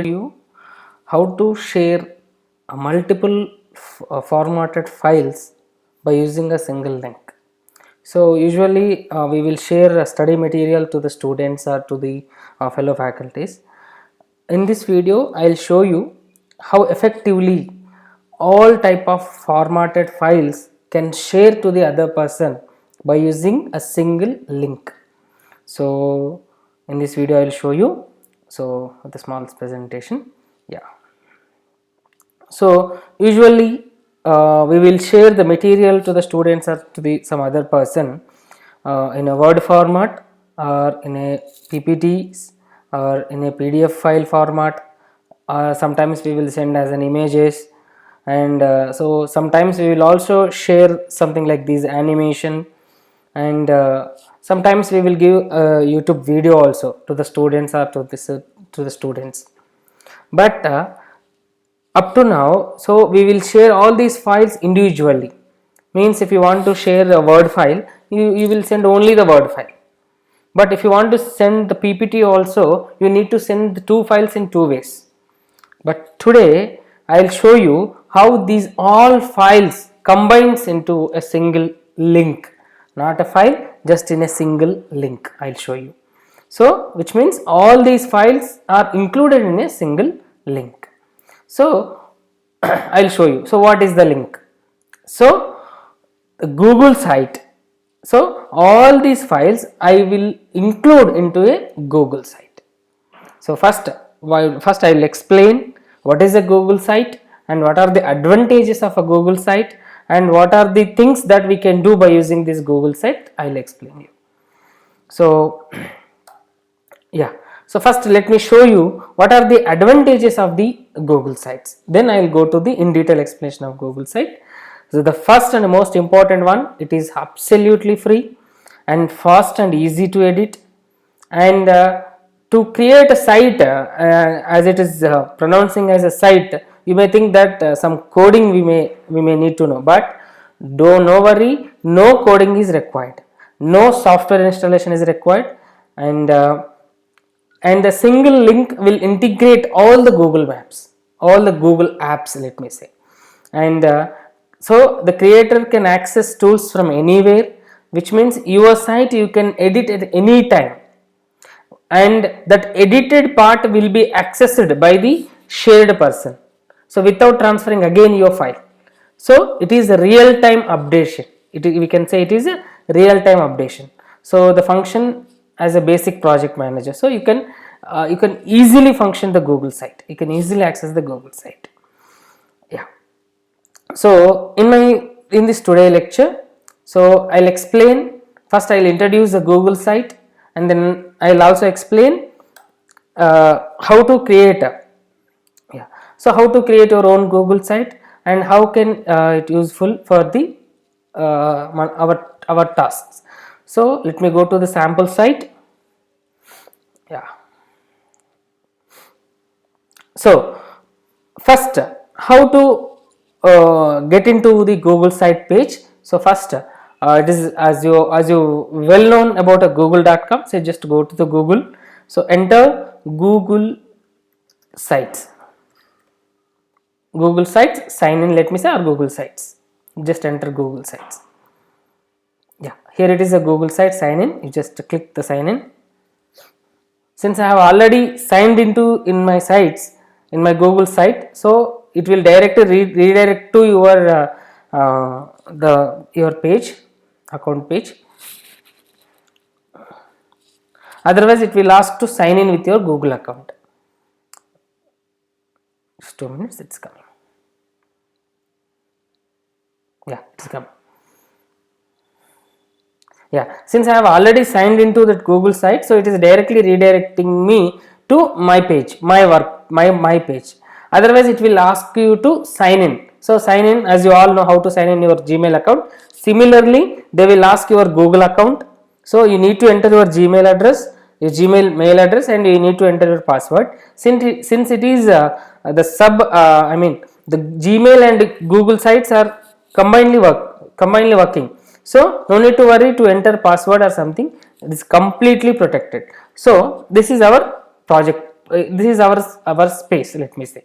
you how to share multiple formatted files by using a single link. So usually we will share study material to the students or to the fellow faculties. In this video I will show you how effectively all type of formatted files can share to the other person by using a single link. So in this video I will show you, so with a small presentation. So usually we will share the material to the students or to the some other person in a Word format or in a PPT or in a PDF file format. Sometimes we will send as an images, and so sometimes we will also share something like this animation, and sometimes we will give a YouTube video also to the students or to the students. But up to now, so we will share all these files individually. Means if you want to share a Word file, you will send only the Word file. But if you want to send the PPT also, you need to send the two files in two ways. But today I will show you how these all files combines into a single link. Not a file, just in a single link I will show you. So which means all these files are included in a single link. So I will show you. So what is the link? So the Google site. So all these files I will include into a Google site. So first I will explain what is a Google site and what are the advantages of a Google site and what are the things that we can do by using this Google site. I will explain you. So so first let me show you what are the advantages of the Google sites. Then I will go to the in detail explanation of Google site. So the first and most important one, it is absolutely free and fast and easy to edit, and to create a site as it is pronouncing as a site, you may think that some coding we may need to know, but no worry, no coding is required, no software installation is required, and the single link will integrate all the Google Maps, all the Google apps, let me say, and so the creator can access tools from anywhere, which means your site you can edit at any time, and that edited part will be accessed by the shared person, so without transferring again your file. So it is a real time updation, we can say it is a real time updation. So the function as a basic project manager, so you can easily function the Google site, you can easily access the Google site. So in this today lecture, so I'll explain, first I'll introduce the Google site, and then I'll also explain how to create so how to create your own Google site and how can it useful for the our tasks. So let me go to the sample site. So first, how to get into the Google site page. So first it is as you well known about a google.com, so just go to the Google, so enter Google sites, sign in, let me say, or Google sites, just enter Google sites. Here it is a Google site, sign in, you just click the sign in. Since I have already signed into in my sites, in my Google site, so it will directly redirect to your your page, account page. Otherwise it will ask to sign in with your Google account. Just 2 minutes, it's coming. It's coming. Since I have already signed into that Google site, so it is directly redirecting me to my page, my page. Otherwise it will ask you to sign in. So sign in, as you all know how to sign in your Gmail account. Similarly, they will ask your Google account. So you need to enter your Gmail address, your Gmail mail address, and you need to enter your password. Since it is the the Gmail and Google sites are combinedly working. So no need to worry to enter password or something, it is completely protected. So this is our project this is our space, let me say.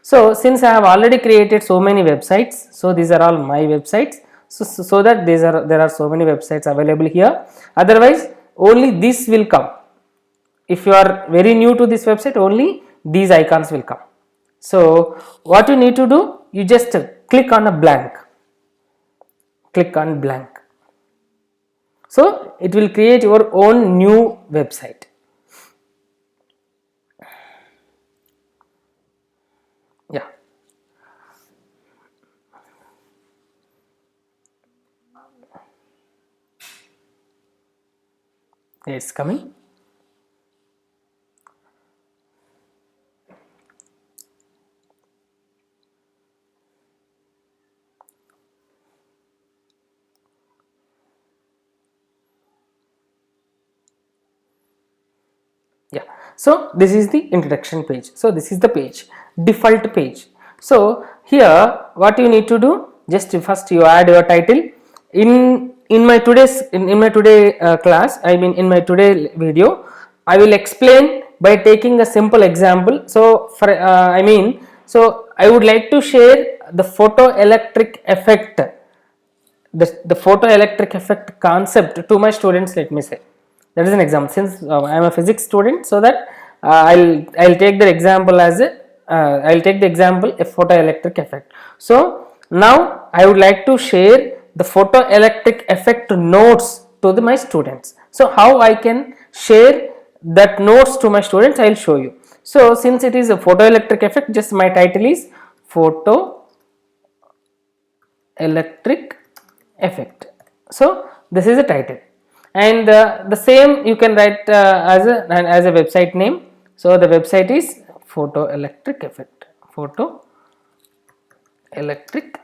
So since I have already created so many websites, so these are all my websites, so that there are so many websites available here. Otherwise only this will come. If you are very new to this website, only these icons will come. So what you need to do, you just click on a blank, click on blank. So it will create your own new website. Yeah. It's coming. Yeah, so this is the introduction page. So this is the page, default page. So here what you need to do, just first you add your title. In my today's in my today class, I mean in my today video, I will explain by taking a simple example. So for so I would like to share the photoelectric effect, the photoelectric effect concept to my students, let me say. That is an example. Since I am a physics student, so that I'll take the example as I'll take the example a photoelectric effect. So now I would like to share the photoelectric effect notes to my students. So how I can share that notes to my students, I will show you. So since it is a photoelectric effect, just my title is photoelectric effect. So this is the title, and the same you can write as a website name. So the website is photoelectric effect, photoelectric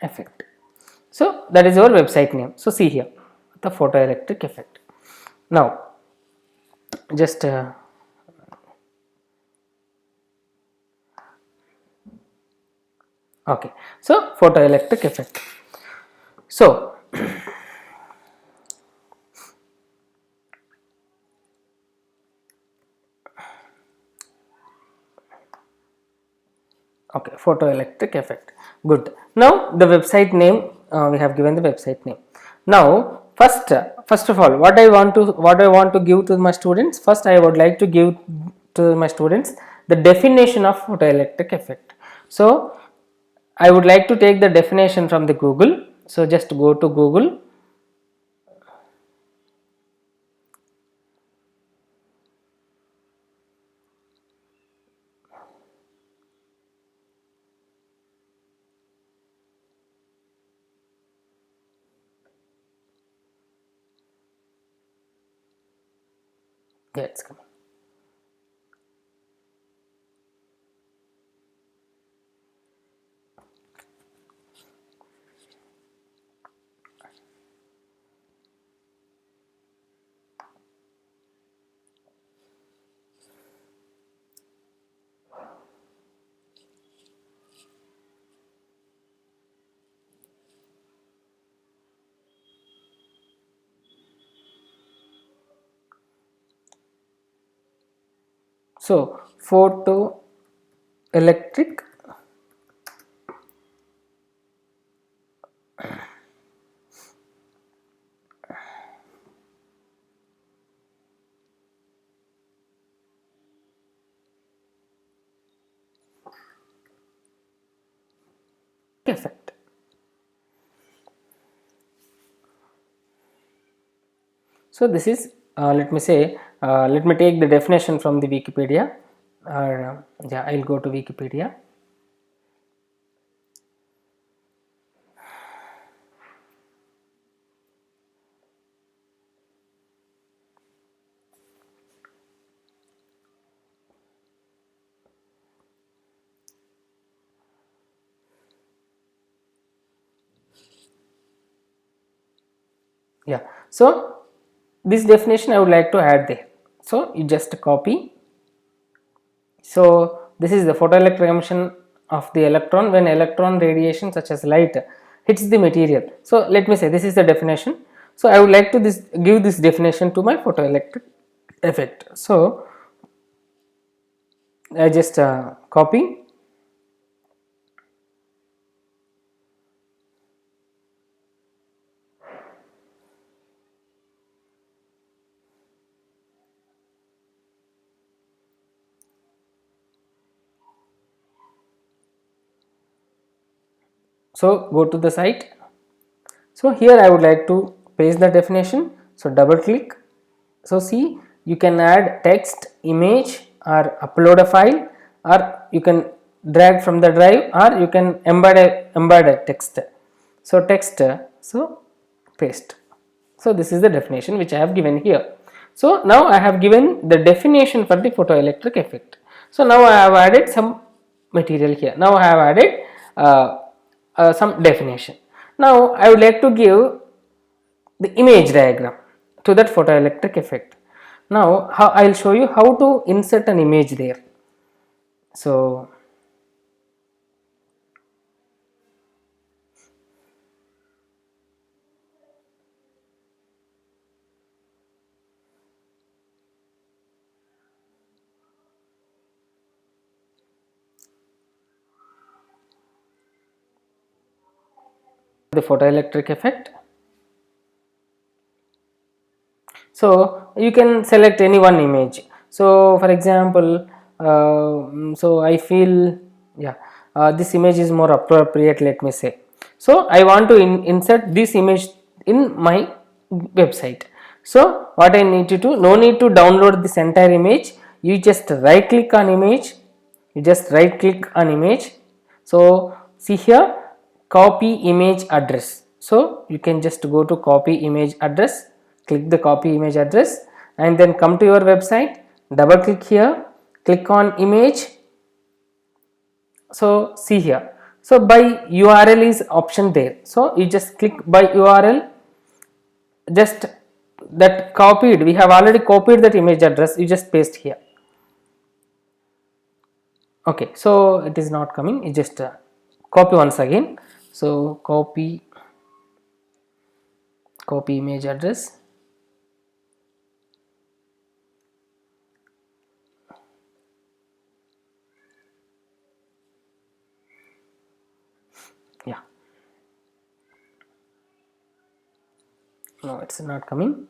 effect. So that is your website name. So see here, the photoelectric effect. Now just okay, so photoelectric effect. So okay, photoelectric effect, good. Now the website name, we have given the website name. Now first of all, what I want to give to my students, first I would like to give to my students the definition of photoelectric effect. So I would like to take the definition from the Google. So just go to Google. Yeah, it's coming. So photoelectric effect. So this is let me say, let me take the definition from the Wikipedia, or yeah, I'll go to Wikipedia. Yeah, so this definition I would like to add there. So you just copy. So this is the photoelectric emission of the electron when electron radiation such as light hits the material. So let me say this is the definition. So I would like to give this definition to my photoelectric effect. So I just copy. So go to the site. So here I would like to paste the definition. So double click. So see, you can add text, image, or upload a file, or you can drag from the drive, or you can embed a text. So text, so paste. So this is the definition which I have given here. So now I have given the definition for the photoelectric effect. So now I have added some material here. Now I have added some definition. Now I would like to give the image diagram to that photoelectric effect. Now how I will show you how to insert an image there. So the photoelectric effect. So you can select any one image. So for example, so I feel, yeah, this image is more appropriate, let me say. So I want to insert this image in my website. So what I need to do, no need to download this entire image. You just right click on image. You just right click on image. So see here, copy image address. So you can just go to copy image address, click the copy image address, and then come to your website, double click here, click on image. So see here, so by URL is option there. So you just click by URL, just that copied, we have already copied that image address, you just paste here. Okay, so it is not coming, you just copy once again. So copy image address, yeah, no, it's not coming.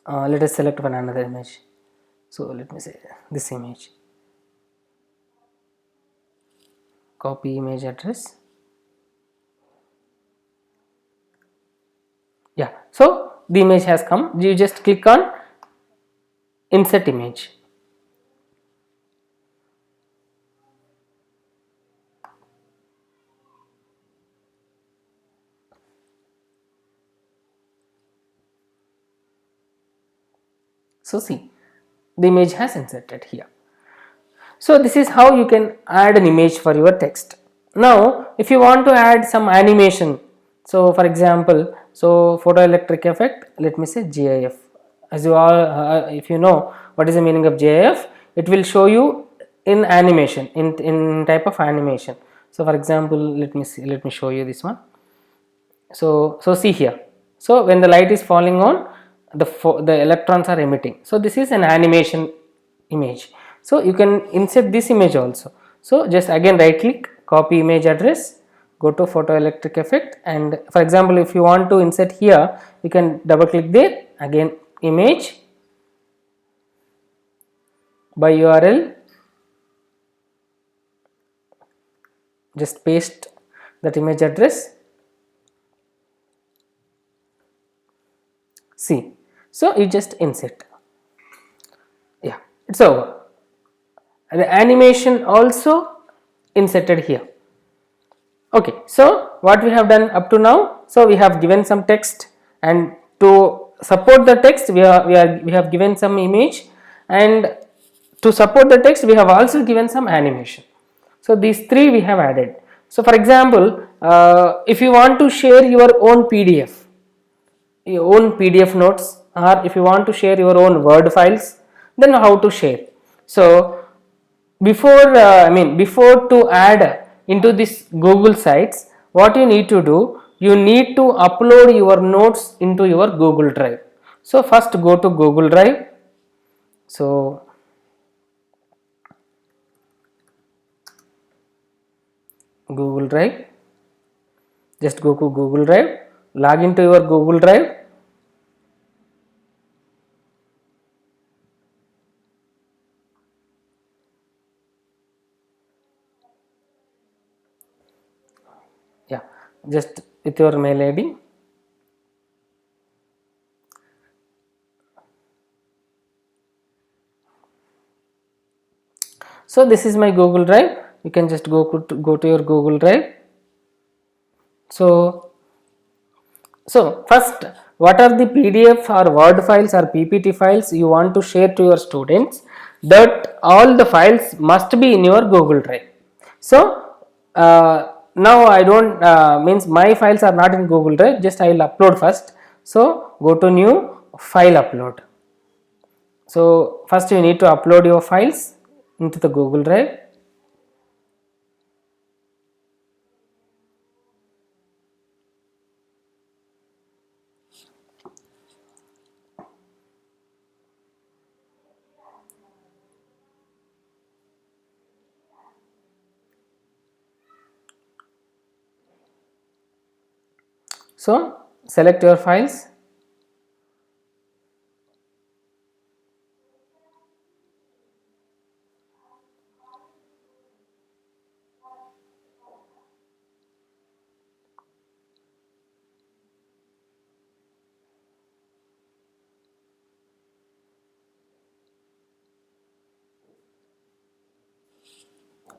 Let us select one another image. So let me say this image, copy image address, yeah. So the image has come, you just click on insert image. So see, the image has inserted here. So this is how you can add an image for your text. Now if you want to add some animation, so for example, so photoelectric effect, let me say GIF. As you all, if you know what is the meaning of GIF, it will show you in animation, in type of animation. So for example, let me show you this one. So see here, so when the light is falling on, the electrons are emitting. So this is an animation image. So you can insert this image also. So just again right click, copy image address, go to photoelectric effect, and for example if you want to insert here, you can double click there, again image, by URL, just paste that image address. See, so you just insert, yeah, it's over. The animation also inserted here. Okay, so what we have done up to now, so we have given some text, and to support the text we have given some image, and to support the text we have also given some animation. So these three we have added. So for example, if you want to share your own PDF notes, or if you want to share your own Word files, then how to share. So before to add into this Google Sites, what you need to do, you need to upload your notes into your Google Drive. So first go to Google Drive, So Google Drive, just go to Google Drive, log into your Google Drive. Yeah, just with your mail ID. So this is my Google Drive. You can just go to your Google Drive. So first, what are the PDF or Word files or PPT files you want to share to your students? That all the files must be in your Google Drive. So now I don't means my files are not in Google Drive. Just I will upload first. So go to new file upload. So first you need to upload your files into the Google Drive. So select your files.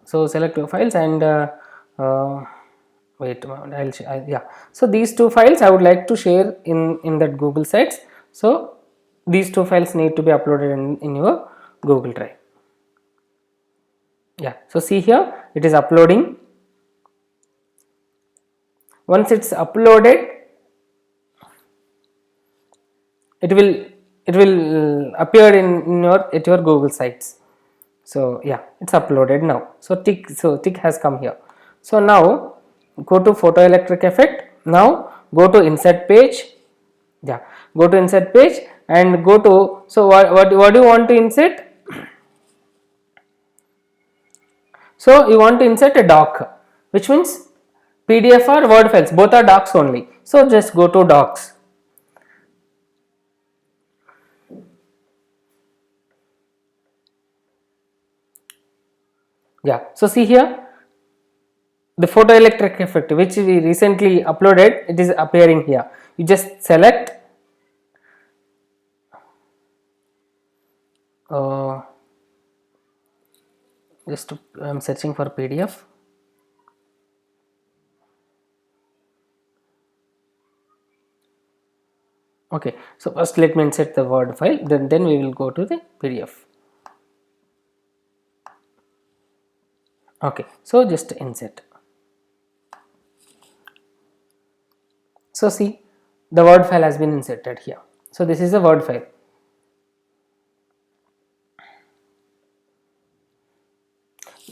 So select your files and wait a moment, yeah. So these two files I would like to share in that Google Sites. So these two files need to be uploaded in your Google Drive. Yeah, so see here it is uploading. Once it's uploaded, it will appear in your at your Google Sites. So yeah, it's uploaded now. So tick has come here. So now go to photoelectric effect. Now go to insert page. Yeah, go to insert page and go to, so what do you want to insert? So you want to insert a doc, which means PDF or Word files, both are docs only. So just go to docs. Yeah, so see here the photoelectric effect which we recently uploaded, it is appearing here. You just select just I am searching for PDF. Okay, so first let me insert the Word file, then we will go to the PDF. Okay, so just insert. So see the Word file has been inserted here. So this is a Word file.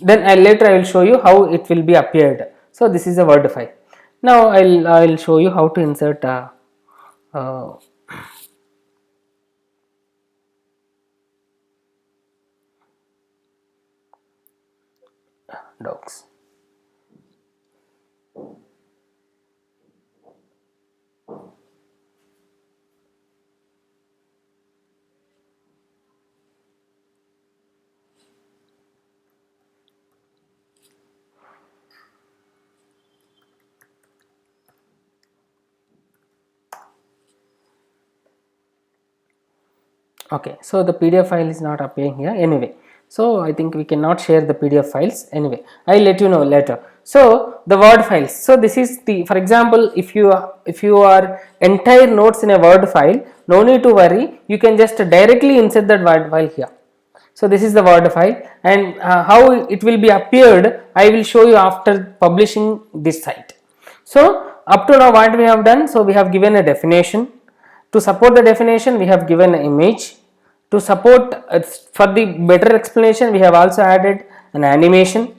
Then later I will show you how it will be appeared. So this is a Word file. Now I'll show you how to insert docs. Okay, so the PDF file is not appearing here anyway. So I think we cannot share the PDF files anyway. I'll let you know later. So the Word files. So this is the, for example, if you are entire notes in a Word file, no need to worry. You can just directly insert that Word file here. So this is the Word file, and how it will be appeared I will show you after publishing this site. So up to now what we have done, so we have given a definition. To support the definition we have given an image. To support for the better explanation we have also added an animation,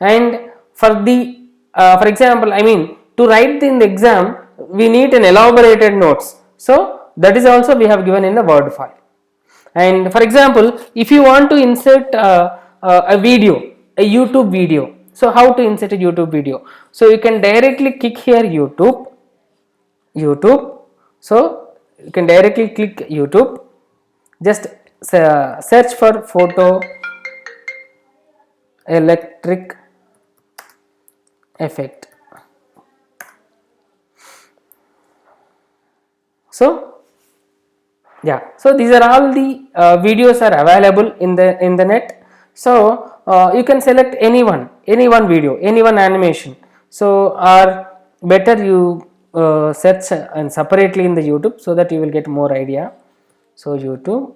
and for the for example, I mean to write in the exam we need an elaborated notes, so that is also we have given in the Word file. And for example, if you want to insert a video, a YouTube video, so how to insert a YouTube video? So you can directly click here YouTube. So you can directly click YouTube, just search for photo electric effect. So yeah, so these are all the videos are available in the net. So you can select any one video, any one animation. So or better you search and separately in the YouTube, so that you will get more idea. So YouTube,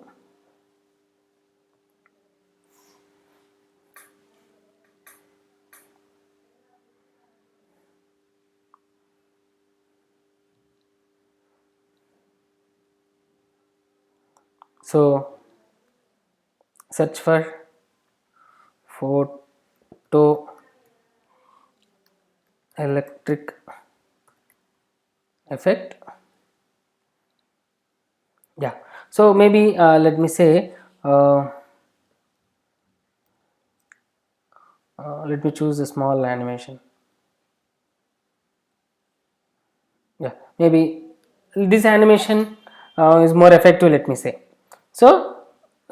so search for photo electric effect. Yeah, so maybe let me say let me choose a small animation. Yeah, maybe this animation is more effective, let me say. So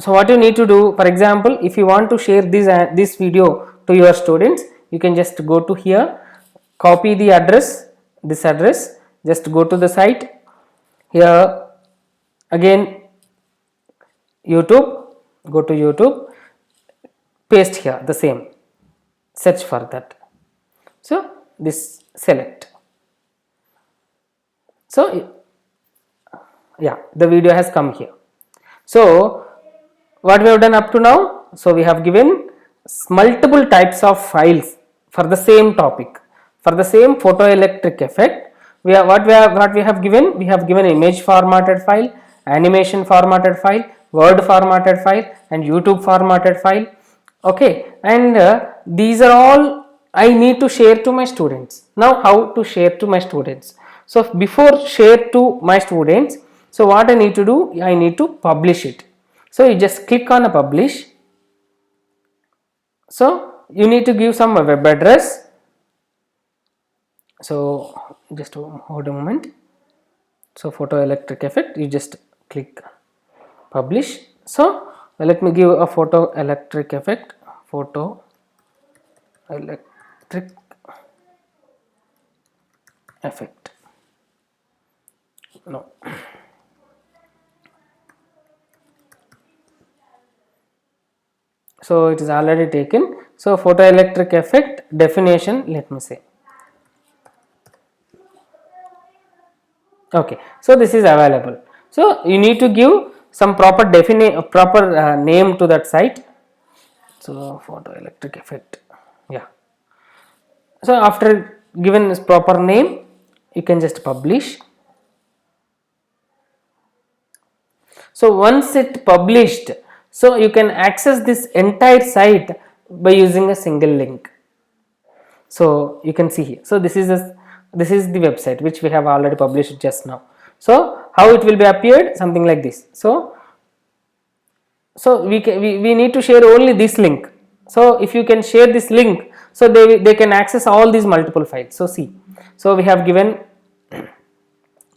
what you need to do, for example, if you want to share this video to your students, you can just go to here, copy the address, this address, just go to the site here, again YouTube, go to YouTube, paste here the same, search for that. So this select. So yeah, the video has come here. So what we have done up to now, so we have given multiple types of files for the same topic, for the same photoelectric effect. We have given, we have given image formatted file, animation formatted file, word formatted file, and YouTube formatted file. Okay, and these are all I need to share to my students. Now how to share to my students? So before share to my students, so what I need to do, I need to publish it. So you just click on a publish. So you need to give some web address. So just hold a moment. So photoelectric effect, you just click publish. So let me give a photoelectric effect, photoelectric effect. No. So it is already taken. So photoelectric effect definition, let me say. Okay, so this is available. So you need to give some proper name to that site. So photoelectric effect, yeah. So after given this proper name, you can just publish. So once it published, so you can access this entire site by using a single link. So you can see here. So this is the website which we have already published just now. So how it will be appeared, something like this. So we need to share only this link. So if you can share this link, so they can access all these multiple files. So see, so we have given,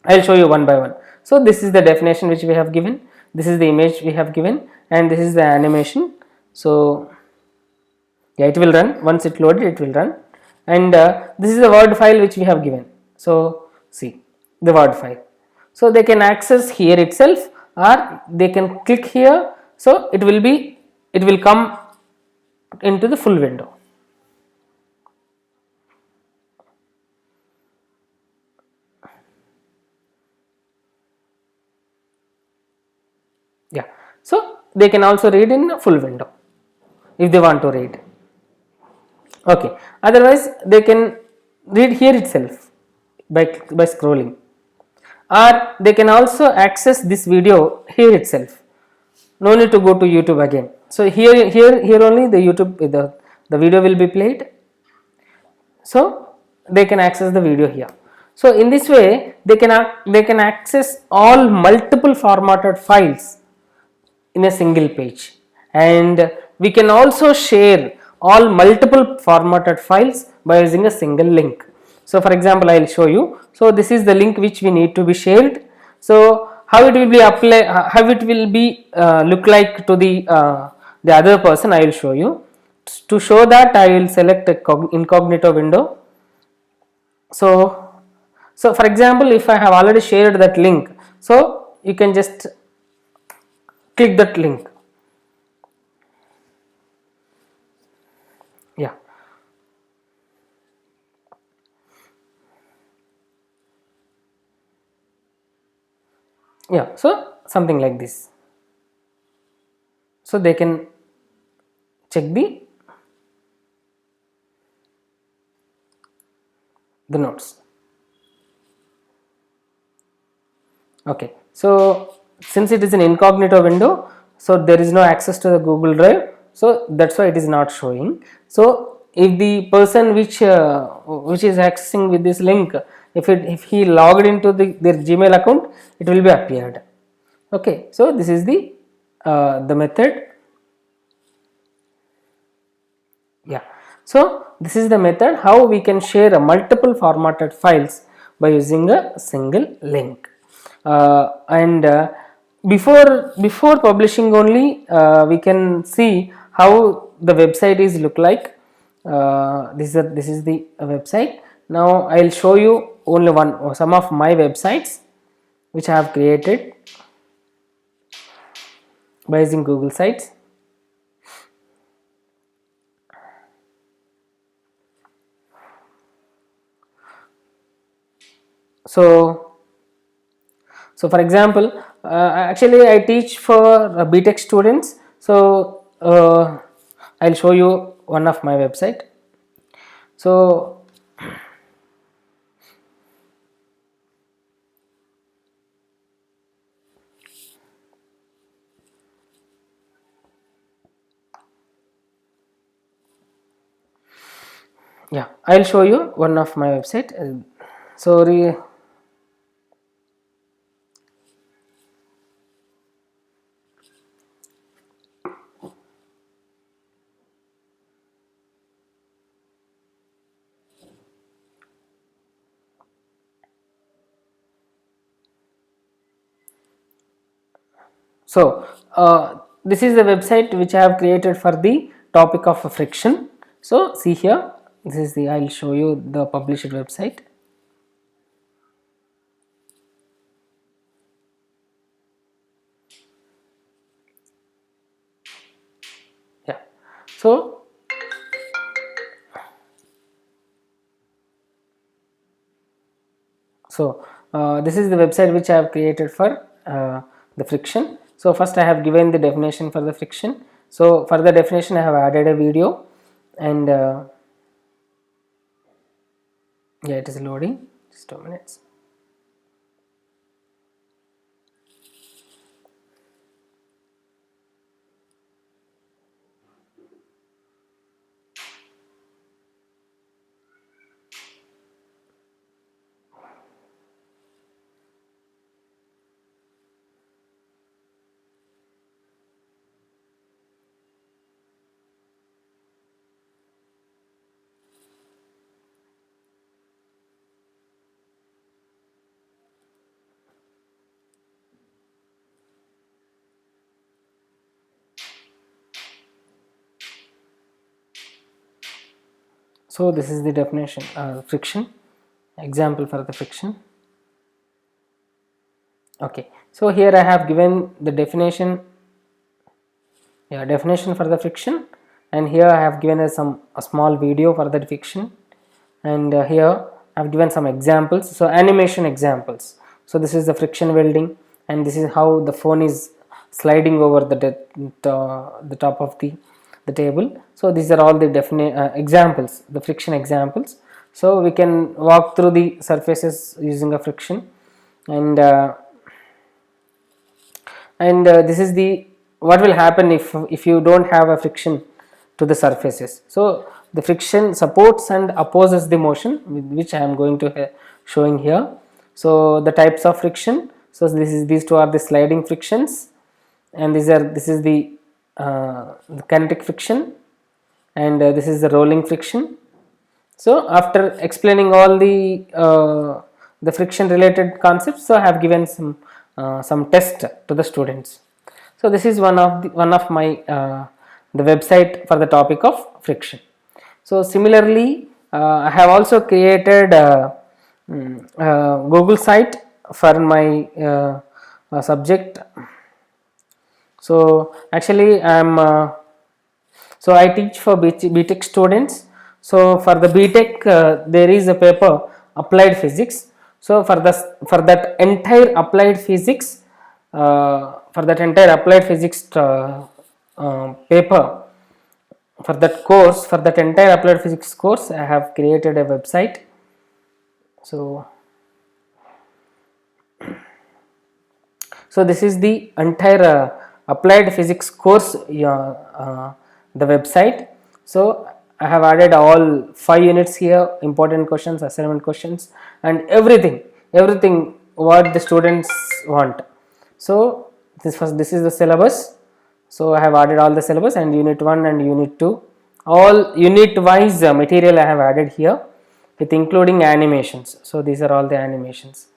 I will show you one by one. So this is the definition which we have given, this is the image we have given, and this is the animation. So yeah, it will run, once it loaded it will run, and this is the word file which we have given. So see the word file, so they can access here itself, or they can click here. So it will come into the full window. Yeah, so they can also read in a full window if they want to read. Okay, otherwise they can read here itself by scrolling, or they can also access this video here itself, no need to go to YouTube again. So here only the YouTube, the video will be played, so they can access the video here. So in this way they can access all multiple formatted files in a single page, and we can also share all multiple formatted files by using a single link. So for example, I will show you. So this is the link which we need to be shared. So how it will be apply, how it will be look like to the other person, I will show you. To show that, I will select a incognito window. So for example, if I have already shared that link, so you can just click that link. Yeah. Yeah, so something like this. So they can check the notes. Okay, so since it is an incognito window, so there is no access to the Google Drive, so that's why it is not showing. So if the person which is accessing with this link, if he logged into their Gmail account, it will be appeared. Okay, so this is the method. Yeah, so this is the method how we can share a multiple formatted files by using a single link. And before publishing only, we can see how the website is look like. This is the website. Now I will show you only some of my websites which I have created by using Google Sites. So for example, actually I teach for BTech students, so I'll show you one of my website. So yeah, I'll show you one of my website. Sorry. So this is the website which I have created for the topic of friction. So see here, this is the, I'll show you the published website. Yeah, so this is the website which I have created for the friction. So first I have given the definition for the friction. So for the definition I have added a video, and yeah, it is loading, just 2 minutes. So this is the definition, friction, example for the friction. Okay, so here I have given the definition, yeah, definition for the friction, and here I have given a small video for the friction, and here I have given some examples, so animation examples. So this is the friction welding, and this is how the phone is sliding over the top of the table. So these are all the examples, the friction examples. So we can walk through the surfaces using a friction, and this is the what will happen if you don't have a friction to the surfaces. So the friction supports and opposes the motion, which I am going to showing here. So the types of friction, so these two are the sliding frictions, and this is the kinetic friction, and this is the rolling friction. So after explaining all the friction related concepts, so I have given some test to the students. So this is one of my the website for the topic of friction. So similarly, I have also created Google site for my subject. So actually so I teach for BTech students. So for the BTech there is a paper applied physics. So for that entire applied physics paper, for that course, for that entire applied physics course, I have created a website. So this is the entire applied physics course, the website. So I have added all 5 units here, important questions, assignment questions, and everything what the students want. So this is the syllabus. So I have added all the syllabus, and unit 1 and unit 2, all unit wise material I have added here, with including animations. So these are all the animations.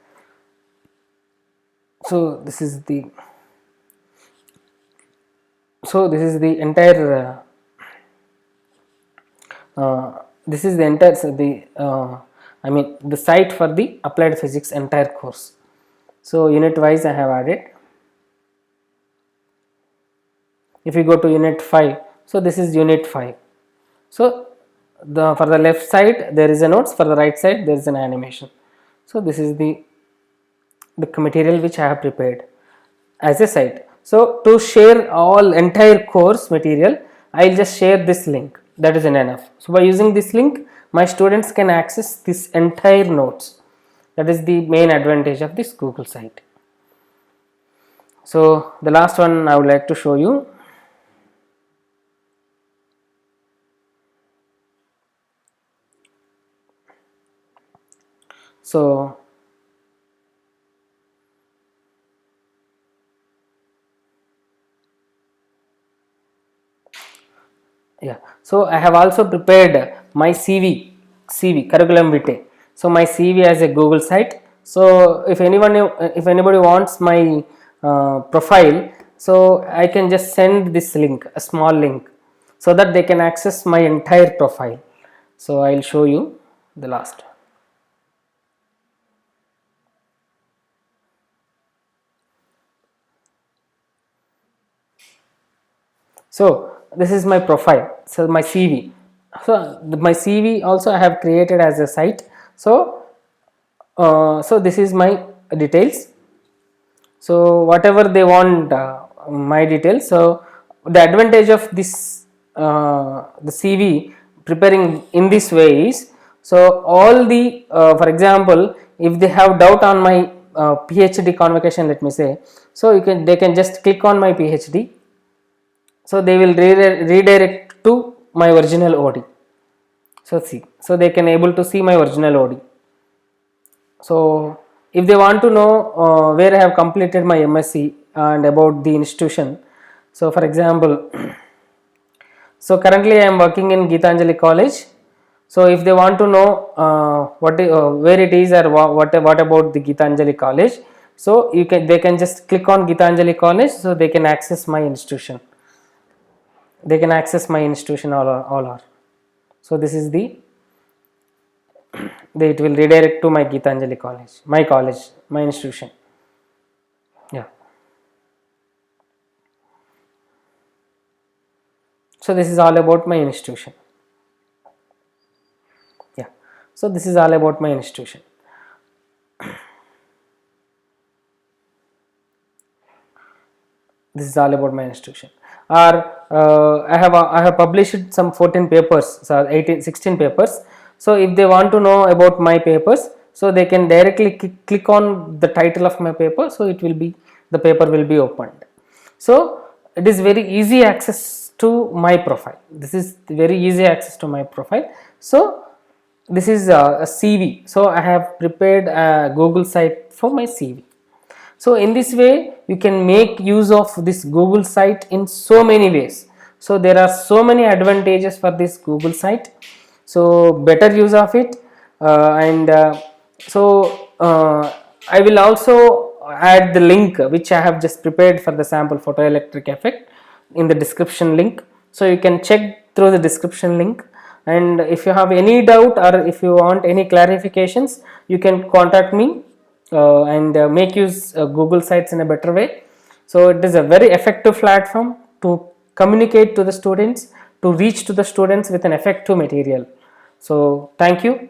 So this is the entire this is the entire I mean the site for the applied physics entire course. So unit wise I have added. If you go to unit 5, so this is unit 5. So for the left side there is a notes, for the right side there is an animation. So this is the material which I have prepared as a site. So to share all entire course material, I will just share this link, that is enough. So by using this link, my students can access this entire notes. That is the main advantage of this Google site. So the last one I would like to show you. So yeah, so I have also prepared my CV curriculum vitae. So my CV as a Google site. So if anybody wants my profile, so I can just send this link, a small link, so that they can access my entire profile. So I will show you the last. So this is my profile, so my CV. So my CV also I have created as a site. So so this is my details. So whatever they want my details. So the advantage of this the CV preparing in this way is, so all the for example, if they have doubt on my PhD convocation, let me say, so they can just click on my PhD. So they will redirect to my original OD. So they can able to see my original OD. So if they want to know where I have completed my MSc and about the institution, so for example, so currently I am working in Geetanjali College. So if they want to know where it is, or what about the Geetanjali College, so they can just click on Geetanjali College, so they can access my institution. They can access my institution all are. So this is it will redirect to my Geetanjali College, my institution. Yeah. So this is all about my institution. Yeah. So this is all about my institution. This is all about my institution. Or I have published some 14 papers, so 16 papers. So if they want to know about my papers, so they can directly click on the title of my paper. So the paper will be opened. So it is very easy access to my profile. This is very easy access to my profile. So this is a CV. So I have prepared a Google site for my CV. So in this way you can make use of this Google site in so many ways. So there are so many advantages for this Google site, so better use of it. And I will also add the link which I have just prepared for the sample photoelectric effect in the description link, so you can check through the description link. And if you have any doubt or if you want any clarifications, you can contact me and make use Google sites in a better way. So it is a very effective platform to communicate to the students, to reach to the students with an effective material. So thank you.